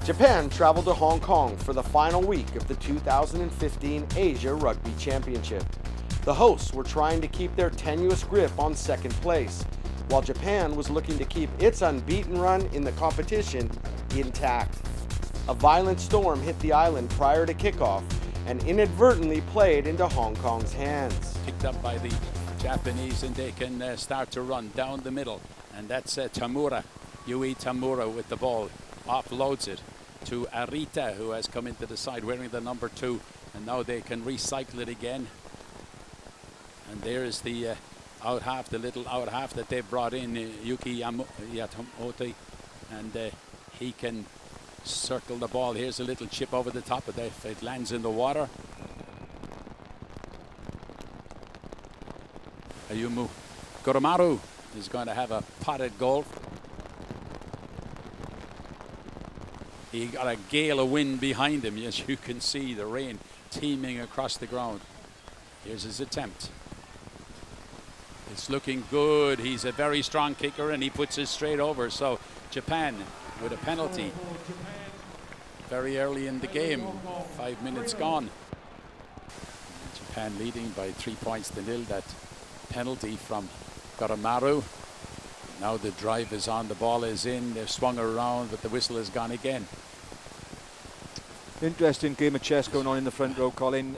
Japan traveled to Hong Kong for the final week of the 2015 Asia Rugby Championship. The hosts were trying to keep their tenuous grip on second place, while Japan was looking to keep its unbeaten run in the competition intact. A violent storm hit the island prior to kickoff and inadvertently played into Hong Kong's hands. Picked up by the Japanese, and they can start to run down the middle, and that's Tamura, Yui Tamura with the ball, offloads it to Arita, who has come into the side wearing the number 2, and now they can recycle it again. And there's the out half, the little out half that they've brought in, Yuki Yamamoto, and he can circle the ball. Here's a little chip over the top of it. It lands in the water. Ayumu Koromaru is going to have a potted goal. He got a gale of wind behind him, as you can see, the rain teeming across the ground. Here's his attempt. It's looking good. He's a very strong kicker, and he puts it straight over. So Japan with a penalty very early in the game, 5 minutes gone. Japan leading by 3 points to 0. That penalty from Koromaru. Now the drive is on, the ball is in, they've swung around, but the whistle has gone again. Interesting game of chess going on in the front row, Colin.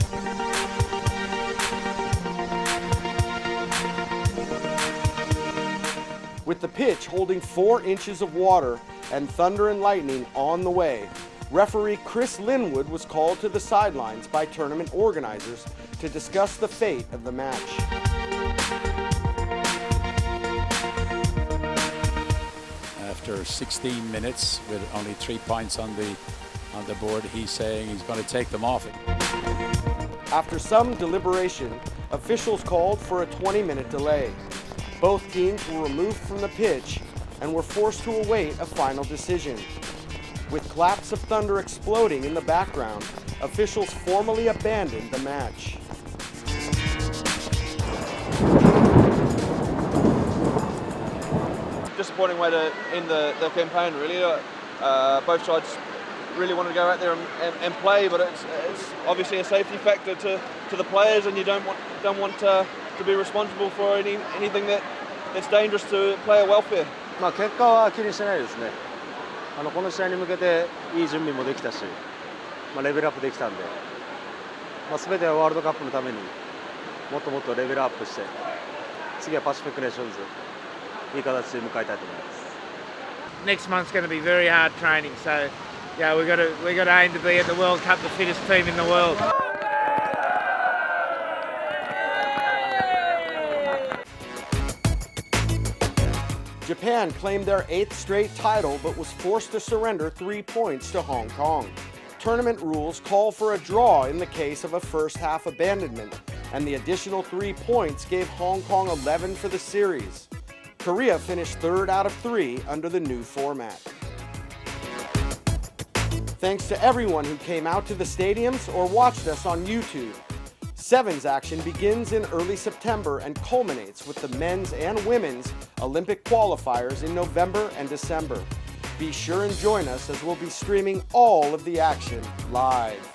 With the pitch holding 4 inches of water and thunder and lightning on the way, referee Chris Linwood was called to the sidelines by tournament organizers to discuss the fate of the match. After 16 minutes with only 3 points on the board, he's saying he's going to take them off it. After some deliberation, officials called for a 20-minute delay. Both teams were removed from the pitch and were forced to await a final decision. With claps of thunder exploding in the background, officials formally abandoned the match. Disappointing way to end the campaign, really. Both sides really wanted to go out there and play, but it's obviously a safety factor to the players, and you don't want to be responsible for anything that's dangerous to player welfare. 結果は気にしてないですね。この試合に向けていい準備もできたし、レベルアップできたんで、全てはワールドカップのためにもっともっとレベルアップして、次はパシフィックネーションズいい形で迎えたいと思います。Next month's going to be very hard training, so yeah, we got to aim to be at the World Cup the fittest team in the world. Japan claimed their 8th straight title but was forced to surrender 3 points to Hong Kong. Tournament rules call for a draw in the case of a first half abandonment, and the additional 3 points gave Hong Kong 11 for the series. Korea finished 3rd out of 3 under the new format. Thanks to everyone who came out to the stadiums or watched us on YouTube. Sevens action begins in early September and culminates with the men's and women's Olympic qualifiers in November and December. Be sure and join us as we'll be streaming all of the action live.